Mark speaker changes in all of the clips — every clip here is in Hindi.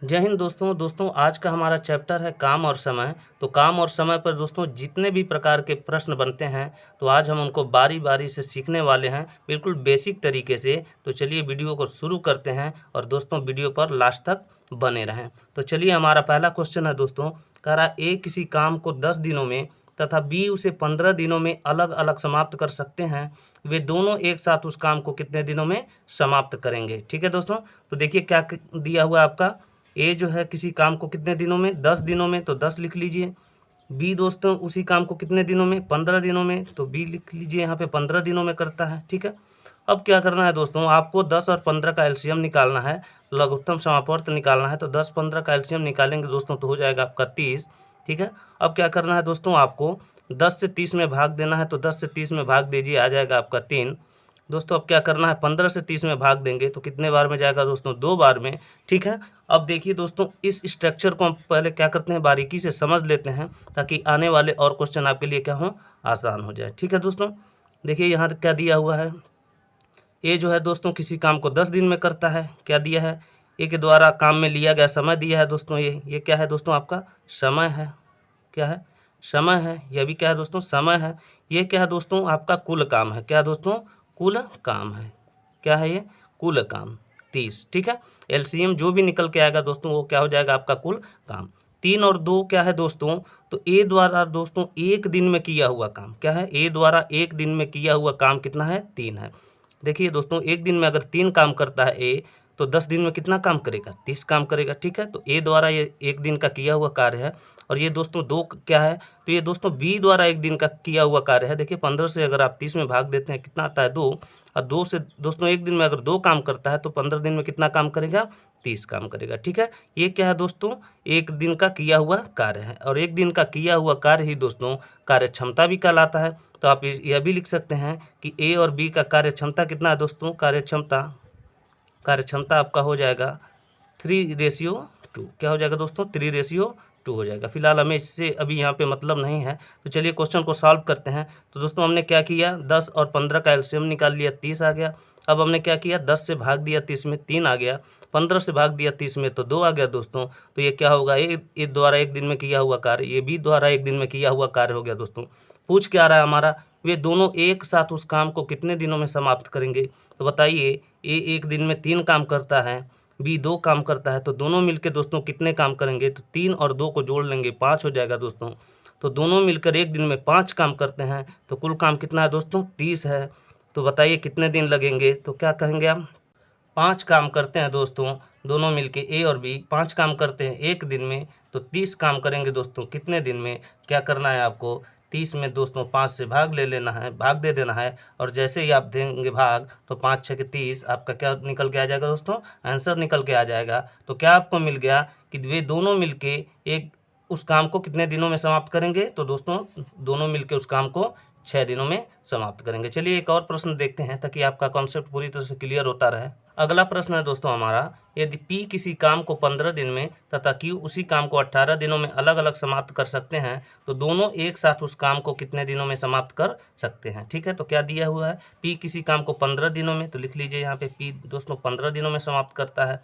Speaker 1: जय हिंद दोस्तों आज का हमारा चैप्टर है काम और समय। तो काम और समय पर दोस्तों जितने भी प्रकार के प्रश्न बनते हैं तो आज हम उनको बारी बारी से सीखने वाले हैं, बिल्कुल बेसिक तरीके से। तो चलिए वीडियो को शुरू करते हैं और दोस्तों वीडियो पर लास्ट तक बने रहें। तो चलिए हमारा पहला क्वेश्चन है दोस्तों, कह रहा ए किसी काम को 10 दिनों में तथा बी उसे 15 दिनों में अलग अलग समाप्त कर सकते हैं। वे दोनों एक साथ उस काम को कितने दिनों में समाप्त करेंगे। ठीक है दोस्तों, तो देखिए क्या दिया हुआ है आपका। ए जो है किसी काम को कितने दिनों में, 10 दिनों में, तो 10 लिख लीजिए। बी दोस्तों उसी काम को कितने दिनों में, 15 दिनों में, तो बी लिख लीजिए यहाँ पे 15 दिनों में करता है। ठीक है, अब क्या करना है दोस्तों, आपको 10 और 15 का एलसीएम निकालना है, लघुत्तम समापवर्त निकालना है। तो 10 15 का एलसीएम निकालेंगे दोस्तों तो हो जाएगा आपका 30। ठीक है, अब क्या करना है दोस्तों, आपको 10 से 30 में भाग देना है। तो 10 से 30 में भाग दीजिए, आ जाएगा आपका 3। दोस्तों अब क्या करना है, 15 से 30 में भाग देंगे तो कितने बार में जाएगा दोस्तों, 2 बार में। ठीक है, अब देखिए दोस्तों इस स्ट्रक्चर को हम पहले क्या करते हैं, बारीकी से समझ लेते हैं ताकि आने वाले और क्वेश्चन आपके लिए क्या हो, आसान हो जाए। ठीक है दोस्तों, देखिए यहाँ क्या दिया हुआ है। ए जो है दोस्तों किसी काम को 10 दिन में करता है, क्या दिया है, ए के द्वारा काम में लिया गया समय दिया है दोस्तों। ये क्या है दोस्तों, आपका समय है। क्या है, समय है। यह भी क्या है दोस्तों, समय है। ये क्या है दोस्तों, आपका कुल काम है। क्या दोस्तों, कुल काम है। क्या है ये, कुल काम 30। ठीक है, एलसीएम जो भी निकल के आएगा दोस्तों वो क्या हो जाएगा, आपका कुल काम। 3 और 2 क्या है दोस्तों, तो ए द्वारा दोस्तों एक दिन में किया हुआ काम, क्या है, ए द्वारा एक दिन में किया हुआ काम कितना है, 3 है। देखिए दोस्तों एक दिन में अगर 3 काम करता है ए, तो 10 दिन में कितना काम करेगा, 30 काम करेगा। ठीक है, तो ए द्वारा ये एक दिन का किया हुआ कार्य है। और ये दोस्तों 2 क्या है, तो ये दोस्तों बी द्वारा एक दिन का किया हुआ कार्य है। देखिए 15 से अगर आप 30 में भाग देते हैं कितना आता है, 2। और 2 से दोस्तों एक दिन में अगर 2 काम करता है तो 15 दिन में कितना काम करेगा, 30 काम करेगा। ठीक है, ये क्या है दोस्तों, एक दिन का किया हुआ कार्य है। और एक दिन का किया हुआ कार्य ही दोस्तों कार्य क्षमता भी कहलाता है। तो आप यह भी लिख सकते हैं कि ए और बी का कार्य क्षमता कितना है दोस्तों, कार्य क्षमता आपका हो जाएगा 3:2। क्या हो जाएगा दोस्तों, 3:2 हो जाएगा। फिलहाल हमें इससे अभी यहाँ पे मतलब नहीं है। तो चलिए क्वेश्चन को सॉल्व करते हैं। तो दोस्तों हमने क्या किया, 10 और 15 का एलसीएम निकाल लिया, 30 आ गया। अब हमने क्या किया, 10 से भाग दिया 30 में, 3 आ गया। 15 से भाग दिया 30 में तो 2 आ गया दोस्तों। तो ये क्या होगा, ये द्वारा एक दिन में किया हुआ कार्य, ये भी द्वारा एक दिन में किया हुआ कार्य हो गया दोस्तों। पूछ क्या रहा है हमारा, वे दोनों एक साथ उस काम को कितने दिनों में समाप्त करेंगे। तो बताइए, ए एक दिन में 3 काम करता है, बी 2 काम करता है, तो दोनों मिलकर दोस्तों कितने काम करेंगे। तो 3 और 2 को जोड़ लेंगे, 5 हो जाएगा दोस्तों। तो दोनों मिलकर एक दिन में 5 काम करते हैं, तो कुल काम कितना है दोस्तों, 30 है। तो बताइए कितने दिन लगेंगे। तो क्या कहेंगे आप, 5 काम करते हैं दोस्तों, दोनों मिलके ए और बी 5 काम करते हैं एक दिन में, तो 30 काम करेंगे दोस्तों कितने दिन में। क्या करना है आपको, 30 में दोस्तों 5 से भाग ले लेना है, भाग दे देना है। और जैसे ही आप देंगे भाग तो 5 6 के 30, आपका क्या निकल के आ जाएगा दोस्तों, आंसर निकल के आ जाएगा। तो क्या आपको मिल गया कि वे दोनों मिलके एक उस काम को कितने दिनों में समाप्त करेंगे। तो दोस्तों दोनों मिलके उस काम को 6 दिनों में समाप्त करेंगे। चलिए एक और प्रश्न देखते हैं ताकि आपका कॉन्सेप्ट पूरी तरह से क्लियर होता रहे। अगला प्रश्न है दोस्तों हमारा, यदि P किसी काम को 15 दिन में तथा Q उसी काम को 18 दिनों में अलग अलग समाप्त कर सकते हैं, तो दोनों एक साथ उस काम को कितने दिनों में समाप्त कर सकते हैं। ठीक है, तो क्या दिया हुआ है, P किसी काम को 15 दिनों में, तो लिख लीजिए यहाँ पे P दोस्तों 15 दिनों में समाप्त करता है।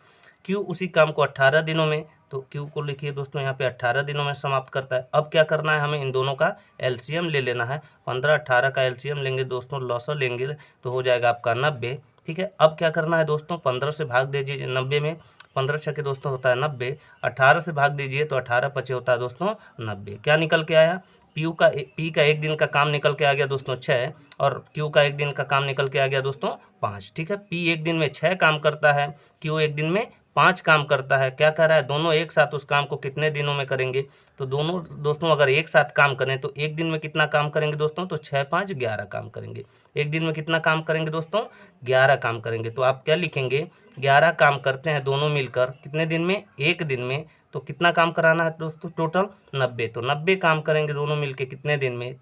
Speaker 1: Q उसी काम को 18 दिनों में, तो Q को लिखिए दोस्तों यहाँ पे 18 दिनों में समाप्त करता है। अब क्या करना है, हमें इन दोनों का एलसीएम ले लेना है। 15 18 का एलसीएम लेंगे दोस्तों, लॉसर लेंगे तो हो जाएगा आपका 90। ठीक है, अब क्या करना है दोस्तों, 15 से भाग दीजिए 90 में, 15 छक्के दोस्तों होता है 90। 18 से भाग दीजिए तो 18 पचे होता है दोस्तों 90। क्या निकल के आया, पी का एक दिन का काम निकल के आ गया दोस्तों 6, और क्यू का एक दिन का काम निकल के आ गया दोस्तों 5। ठीक है, पी एक दिन में 6 काम करता है, क्यू एक दिन में 5 काम करता है। क्या कह रहा है, दोनों एक साथ उस काम को कितने दिनों में करेंगे। तो दोनों दोस्तों अगर एक साथ काम करें तो एक दिन में कितना काम करेंगे दोस्तों, तो 6 5 11 काम करेंगे। एक दिन में कितना काम करेंगे दोस्तों, 11 काम करेंगे। तो आप क्या लिखेंगे, 11 काम करते हैं दोनों मिलकर कितने दिन में, एक दिन में। तो कितना काम कराना है दोस्तों, टोटल 90। तो 90 काम करेंगे दोनों मिलकर कितने दिन में,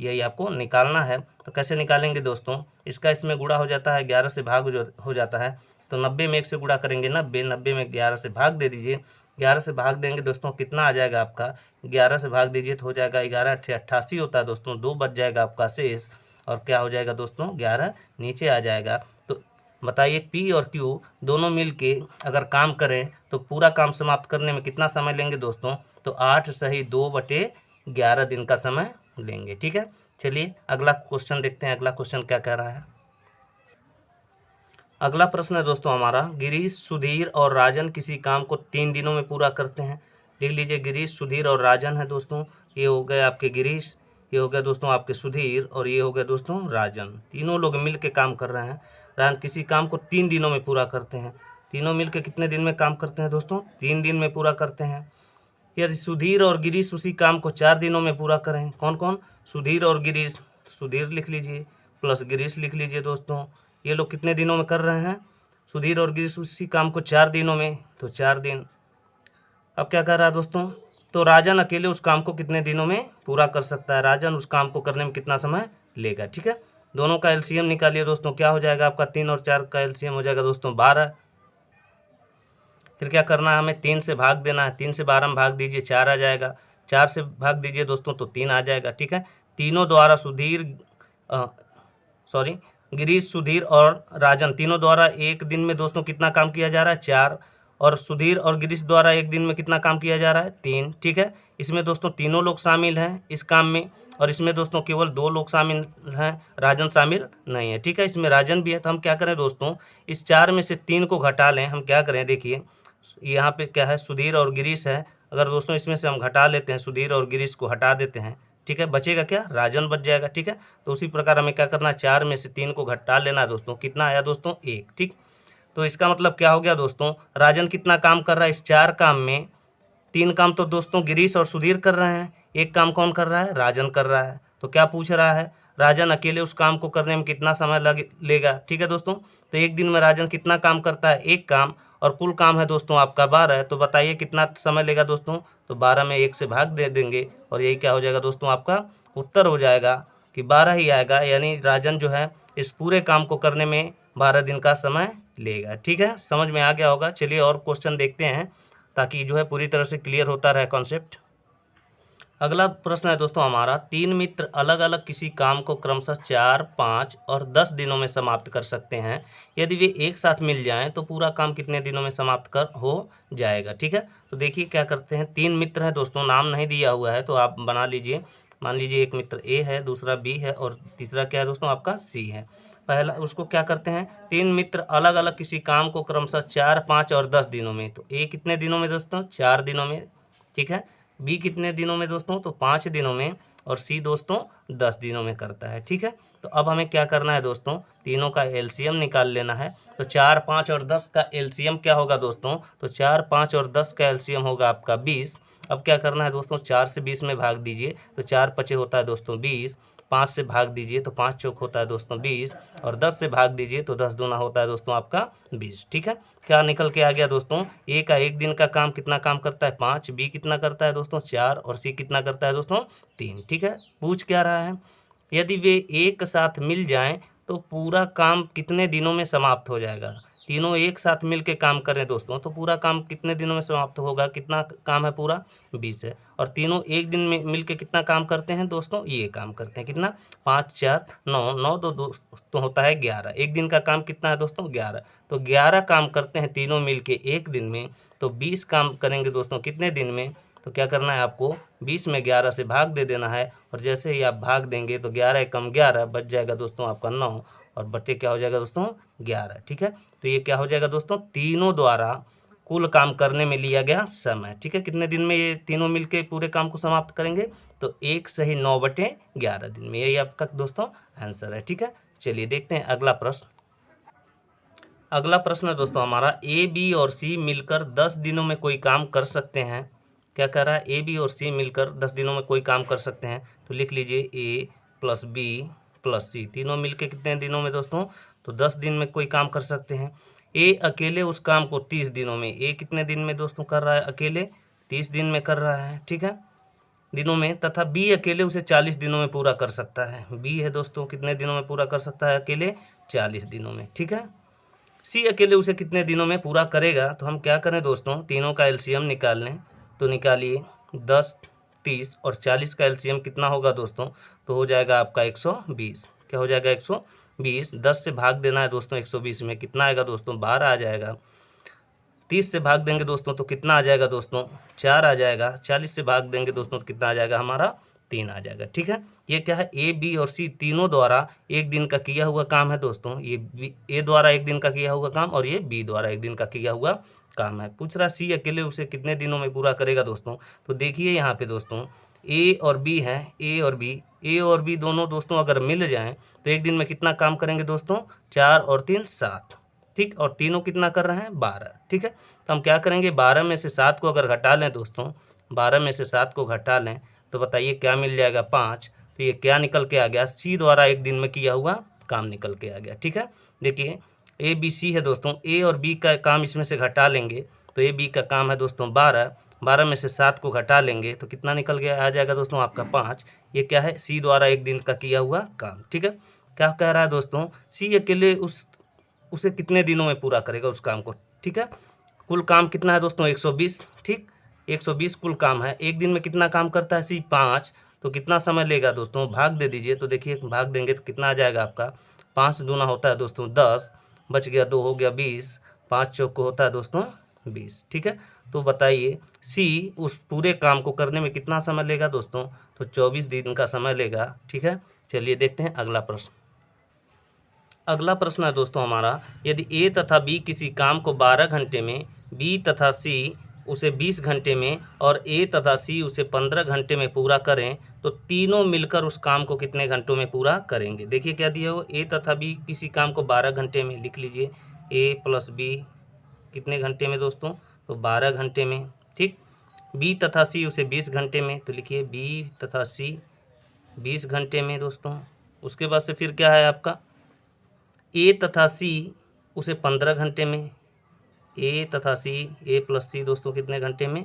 Speaker 1: यही आपको निकालना है। तो कैसे निकालेंगे दोस्तों, इसका इसमें गुणा हो जाता है, 11 से भाग हो जाता है। तो 90 में 1 से गुणा करेंगे 90, 90 में 11 से भाग दे दीजिए। 11 से भाग देंगे दोस्तों कितना आ जाएगा आपका, 11 से भाग दीजिए तो हो जाएगा 11 8 88 होता है दोस्तों, 2 बच जाएगा आपका शेष। और क्या हो जाएगा दोस्तों, 11 नीचे आ जाएगा। तो बताइए पी और क्यू दोनों मिल के अगर काम करें तो पूरा काम समाप्त करने में कितना समय लेंगे दोस्तों? तो 8 सही 2/11 दिन का समय लेंगे। ठीक है, चलिए अगला क्वेश्चन देखते हैं। अगला क्वेश्चन क्या कह रहा है? अगला प्रश्न है दोस्तों हमारा, गिरीश, सुधीर और राजन किसी काम को 3 दिनों में पूरा करते हैं। लिख लीजिए, गिरीश, सुधीर और राजन है दोस्तों। ये हो गए आपके गिरीश, ये हो गया दोस्तों आपके सुधीर और ये हो गया दोस्तों राजन। तीनों लोग मिल के काम कर रहे हैं। राजन किसी काम को 3 दिनों में पूरा करते हैं। तीनों मिल के कितने दिन में काम करते हैं दोस्तों? 3 दिन में पूरा करते हैं। यदि सुधीर और गिरीश उसी काम को 4 दिनों में पूरा करें, कौन कौन? सुधीर और गिरीश, सुधीर लिख लीजिए प्लस गिरीश लिख लीजिए दोस्तों। ये लोग कितने दिनों में कर रहे हैं? सुधीर और गिरीश उसी काम को 4 दिनों में, तो 4 दिन। अब क्या कर रहा है दोस्तों? तो राजन अकेले उस काम को कितने दिनों में पूरा कर सकता है? राजन उस काम को करने में कितना समय लेगा? ठीक है, दोनों का एलसीएम निकालिए दोस्तों। क्या हो जाएगा आपका? 3 और 4 का एलसीएम हो जाएगा दोस्तों 12। फिर क्या करना है? हमें 3 से भाग देना है। 3 से 12 में भाग दीजिए, 4 आ जाएगा। 4 से भाग दीजिए दोस्तों तो 3 आ जाएगा। ठीक है, तीनों द्वारा गिरीश, सुधीर और राजन तीनों द्वारा एक दिन में दोस्तों कितना काम किया जा रहा है? 4। और सुधीर और गिरीश द्वारा एक दिन में कितना काम किया जा रहा है? 3। ठीक है, इसमें दोस्तों तीनों लोग शामिल हैं इस काम में, और इसमें दोस्तों केवल 2 लोग शामिल हैं, राजन शामिल नहीं है। ठीक है, इसमें राजन भी है। तो हम क्या करें दोस्तों? इस 4 में से 3 को घटा लें। हम क्या करें, देखिए यहाँ पे क्या है? सुधीर और गिरीश है। अगर दोस्तों इसमें से हम घटा लेते हैं, सुधीर और गिरीश को हटा देते हैं, ठीक है, बचेगा क्या? राजन बच जाएगा। ठीक है, तो उसी प्रकार हमें क्या करना है? 4 में से 3 को घटा लेना है दोस्तों। कितना आया दोस्तों? 1। ठीक, तो इसका मतलब क्या हो गया दोस्तों? राजन कितना काम कर रहा है इस 4 काम में? 3 काम तो दोस्तों गिरीश और सुधीर कर रहे हैं, 1 काम कौन कर रहा है? राजन कर रहा है। तो क्या पूछ रहा है? राजन अकेले उस काम को करने में कितना समय लेगा? ठीक है दोस्तों, तो एक दिन में राजन कितना काम करता है? 1 काम, और कुल काम है दोस्तों आपका 12। तो बताइए कितना समय लेगा दोस्तों? तो 12 में 1 से भाग दे देंगे और यही क्या हो जाएगा दोस्तों? आपका उत्तर हो जाएगा कि 12 ही आएगा। यानी राजन जो है इस पूरे काम को करने में 12 दिन का समय लेगा। ठीक है, समझ में आ गया होगा। चलिए और क्वेश्चन देखते हैं ताकि जो है पूरी तरह से क्लियर होता रहे कॉन्सेप्ट। अगला प्रश्न है दोस्तों हमारा, 3 मित्र अलग अलग किसी काम को क्रमशः 4, 5 और 10 दिनों में समाप्त कर सकते हैं। यदि वे एक साथ मिल जाएं तो पूरा काम कितने दिनों में समाप्त हो जाएगा? ठीक है, तो देखिए क्या करते हैं। 3 मित्र हैं दोस्तों, नाम नहीं दिया हुआ है तो आप बना लीजिए। मान लीजिए एक मित्र ए है, दूसरा बी है और तीसरा क्या है दोस्तों? आपका सी है। पहला उसको क्या करते हैं? 3 मित्र अलग अलग किसी काम को क्रमशः 4, 5 और 10 दिनों में। तो ए कितने दिनों में दोस्तों? 4 दिनों में। ठीक है, बी कितने दिनों में दोस्तों? तो 5 दिनों में, और सी दोस्तों 10 दिनों में करता है। ठीक है, तो अब हमें क्या करना है दोस्तों? तीनों का एलसीएम निकाल लेना है। तो 4, 5 और 10 का एलसीएम क्या होगा दोस्तों? तो 4, 5 और 10 का एलसीएम होगा आपका 20। अब क्या करना है दोस्तों? 4 से 20 में भाग दीजिए तो 4 पचे होता है दोस्तों 20। 5 से भाग दीजिए तो 5 चौक होता है दोस्तों 20, और 10 से भाग दीजिए तो 10 दूना होता है दोस्तों आपका 20। ठीक है, क्या निकल के आ गया दोस्तों? ए का एक दिन का काम कितना काम करता है? 5। बी कितना करता है दोस्तों? 4। और सी कितना करता है दोस्तों? 3। ठीक है, पूछ क्या रहा है? यदि वे एक साथ मिल जाएं तो पूरा काम कितने दिनों में समाप्त हो जाएगा? तीनों एक साथ मिल के काम करें दोस्तों तो पूरा काम कितने दिनों में समाप्त होगा? कितना काम है पूरा? 20 है। और तीनों एक दिन में मिल के कितना काम करते हैं दोस्तों? ये काम करते हैं कितना? 5, 4, 9, 9 दो दोस्तों होता है 11। एक दिन का काम कितना है दोस्तों? 11। तो 11 काम करते हैं तीनों मिल के एक दिन में। तो 20 काम करेंगे दोस्तों कितने दिन में? तो क्या करना है आपको? 20 में 11 से भाग दे देना है, और जैसे ही आप भाग देंगे तो 11 कम 11 बच जाएगा दोस्तों आपका 9, और बटे क्या हो जाएगा दोस्तों? 11। ठीक है, तो ये क्या हो जाएगा दोस्तों? तीनों द्वारा कुल काम करने में लिया गया समय। ठीक है, कितने दिन में ये तीनों मिलके पूरे काम को समाप्त करेंगे? तो 1 सही 9/11 दिन में। यही आपका दोस्तों आंसर है। ठीक है, चलिए देखते हैं अगला प्रश्न। अगला प्रश्न है दोस्तों हमारा, ए, बी और सी मिलकर 10 दिनों में कोई काम कर सकते हैं। क्या कह रहा है? ए, बी और सी मिलकर 10 दिनों में कोई काम कर सकते हैं। तो लिख लीजिए ए प्लस बी प्लस सी, तीनों मिलके कितने दिनों में दोस्तों? तो 10 दिन में कोई काम कर सकते हैं। ए अकेले उस काम को 30 दिनों में, ए कितने दिन में दोस्तों कर रहा है? अकेले 30 दिन में कर रहा है। ठीक है, दिनों में। तथा बी अकेले उसे 40 दिनों में पूरा कर सकता है। बी है दोस्तों कितने दिनों में पूरा कर सकता है? अकेले 40 दिनों में। ठीक है, सी अकेले उसे कितने दिनों में पूरा करेगा? तो हम क्या करें दोस्तों? तीनों का एलसीएम निकाल लें। तो निकालिए, 10, 30 और 40 का एलसीएम कितना होगा दोस्तों? तो हो जाएगा आपका 120। क्या हो जाएगा? 120। 20, 10 से भाग देना है दोस्तों 120 में, कितना आएगा दोस्तों 12 आ जाएगा। 30 से भाग देंगे दोस्तों तो कितना आ जाएगा दोस्तों 4 आ जाएगा। 40 से भाग देंगे दोस्तों तो कितना आ जाएगा हमारा 3 आ जाएगा। ठीक है, ये क्या है, ए बी और सी तीनों द्वारा एक दिन का किया हुआ काम है दोस्तों। ये ए द्वारा एक दिन का किया हुआ काम और ये बी द्वारा एक दिन का किया हुआ काम है। पूछ रहा सी अकेले उसे कितने दिनों में पूरा करेगा दोस्तों। तो देखिए यहाँ पे दोस्तों ए और बी है, ए और बी दोनों दोस्तों अगर मिल जाएं तो एक दिन में कितना काम करेंगे दोस्तों 4 और 3 7। ठीक, और तीनों कितना कर रहे हैं 12। ठीक है, तो हम क्या करेंगे 12 में से 7 को अगर घटा लें दोस्तों, 12 में से 7 को घटा लें तो बताइए क्या मिल जाएगा 5। तो ये क्या निकल के आ गया, सी द्वारा एक दिन में किया हुआ काम निकल के आ गया। ठीक है, देखिए ए बी सी है दोस्तों, ए और बी का काम इसमें से घटा लेंगे तो ए बी का काम है दोस्तों 12, 12 में से 7 को घटा लेंगे तो कितना निकल गया आ जाएगा दोस्तों आपका 5। ये क्या है, सी द्वारा एक दिन का किया हुआ काम। ठीक है, क्या कह रहा है दोस्तों, सी अकेले उसे कितने दिनों में पूरा करेगा उस काम को। ठीक है, कुल काम कितना है दोस्तों 120। ठीक, 120 कुल काम है। एक दिन में कितना काम करता है सी 5, तो कितना समय लेगा दोस्तों, भाग दे दीजिए। तो देखिए भाग देंगे तो कितना आ जाएगा आपका 5 दूना होता है दोस्तों 10, बच गया 2 हो गया 20, 5 चौक को होता है दोस्तों 20। ठीक है, तो बताइए सी उस पूरे काम को करने में कितना समय लेगा दोस्तों, तो 24 दिन का समय लेगा। ठीक है, चलिए देखते हैं अगला प्रश्न। अगला प्रश्न है दोस्तों हमारा, यदि ए तथा बी किसी काम को 12 घंटे में, बी तथा सी उसे 20 घंटे में और ए तथा सी उसे 15 घंटे में पूरा करें तो तीनों मिलकर उस काम को कितने घंटों में पूरा करेंगे। देखिए क्या दिया हो, ए तथा बी किसी काम को 12 घंटे में, लिख लीजिए ए प्लस बी कितने घंटे में दोस्तों, तो 12 घंटे में। ठीक, बी तथा सी उसे 20 घंटे में, तो लिखिए बी तथा सी 20 घंटे में दोस्तों। उसके बाद से फिर क्या है आपका, ए तथा सी उसे 15 घंटे में, ए तथा सी, ए प्लस सी दोस्तों कितने घंटे में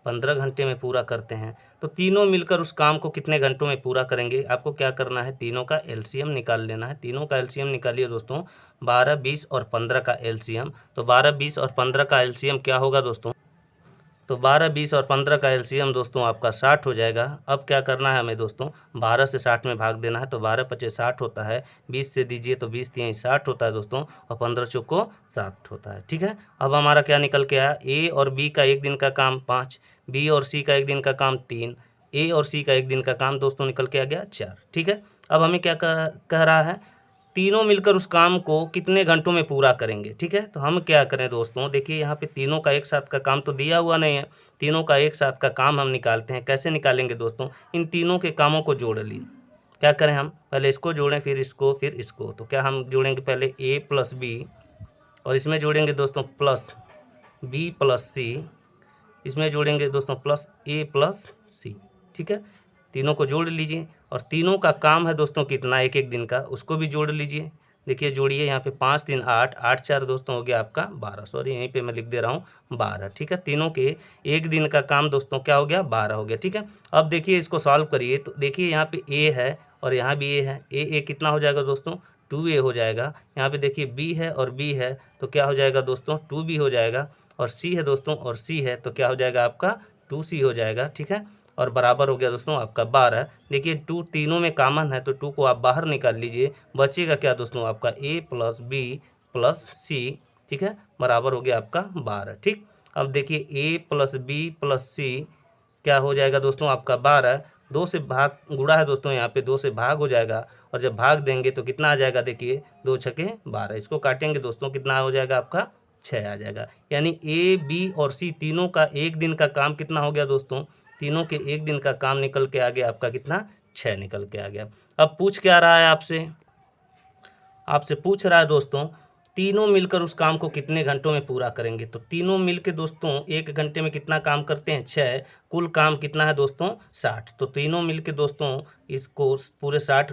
Speaker 1: 15 घंटे में पूरा करते हैं। तो तीनों मिलकर उस काम को कितने घंटों में पूरा करेंगे। आपको क्या करना है, तीनों का एलसीएम निकाल लेना है। तीनों का एलसीएम निकालिए दोस्तों, 12, 20 और 15 का एलसीएम। तो 12, 20 और 15 का एलसीएम क्या होगा दोस्तों, तो 12, 20 और 15 का एलसीएम दोस्तों आपका 60 हो जाएगा। अब क्या करना है हमें दोस्तों, 12 से 60 में भाग देना है। तो 12 पचे 60 होता है, 20 से दीजिए तो 20 3 60 होता है दोस्तों, और 15 चौको 60 होता है। ठीक है, अब हमारा क्या निकल के आया, ए और बी का एक दिन का काम 5, बी और सी का एक दिन का काम 3, ए और सी का एक दिन का काम दोस्तों निकल के आ गया 4। ठीक है, अब हमें क्या कह रहा है, तीनों मिलकर उस काम को कितने घंटों में पूरा करेंगे। ठीक है, तो हम क्या करें दोस्तों, देखिए यहाँ पे तीनों का एक साथ का काम तो दिया हुआ नहीं है, तीनों का एक साथ का काम हम निकालते हैं। कैसे निकालेंगे दोस्तों, इन तीनों के कामों को जोड़ ली। क्या करें हम, पहले इसको जोड़ें फिर इसको फिर इसको। तो क्या हम जोड़ेंगे, पहले ए प्लस बी और इसमें जोड़ेंगे दोस्तों प्लस बी प्लस सी, इसमें जोड़ेंगे दोस्तों प्लस ए प्लस सी। ठीक है, तीनों को जोड़ लीजिए और तीनों का काम है दोस्तों कितना, एक एक दिन का, उसको भी जोड़ लीजिए। देखिए जोड़िए, यहाँ पे 5 3 8, 8 4 दोस्तों हो गया आपका 12, सॉरी यहीं पे मैं लिख दे रहा हूँ 12। ठीक है, तीनों के एक दिन का काम दोस्तों क्या हो गया 12 हो गया। ठीक है, अब देखिए इसको सॉल्व करिए तो देखिए यहाँ पे ए है और यहाँ भी ए है, ए कितना हो जाएगा दोस्तों 2a हो जाएगा। यहाँ पे देखिए बी है और बी है तो क्या हो जाएगा दोस्तों 2b हो जाएगा, और सी है दोस्तों और सी है तो क्या हो जाएगा आपका 2c हो जाएगा। ठीक है, और बराबर हो गया दोस्तों आपका 12। देखिए 2 तीनों में कॉमन है तो 2 को आप बाहर निकाल लीजिए, बचेगा क्या दोस्तों आपका a प्लस बी प्लस सी। ठीक है, बराबर हो गया आपका 12। ठीक, अब देखिए a प्लस बी प्लस सी क्या हो जाएगा दोस्तों आपका 12, 2 से भाग गुड़ा है दोस्तों, यहाँ पे 2 से भाग हो जाएगा और जब भाग देंगे तो कितना आ जाएगा, देखिए 2 छके 12, इसको काटेंगे दोस्तों कितना हो जाएगा आपका 6 आ जाएगा। यानी ए बी और सी तीनों का एक दिन का काम कितना हो गया दोस्तों, तीनों के एक दिन का काम निकल के आ गया आपका कितना 6 निकल के आ गया। अब पूछ क्या रहा है आपसे पूछ रहा है दोस्तों, तीनों मिलकर उस काम को कितने घंटों में पूरा करेंगे। तो तीनों मिलकर दोस्तों एक घंटे में कितना काम करते हैं 6, कुल काम कितना है दोस्तों 60। तो तीनों मिलकर दोस्तों इसको पूरे 60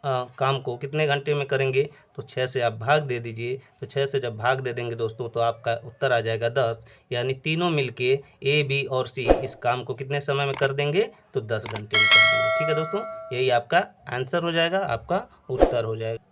Speaker 1: काम को कितने घंटे में करेंगे, तो 6 से आप भाग दे दीजिए। तो 6 से जब भाग दे देंगे दोस्तों तो आपका उत्तर आ जाएगा 10। यानी तीनों मिलके ए बी और सी इस काम को कितने समय में कर देंगे, तो 10 घंटे में कर देंगे। ठीक है दोस्तों, यही आपका आंसर हो जाएगा, आपका उत्तर हो जाएगा।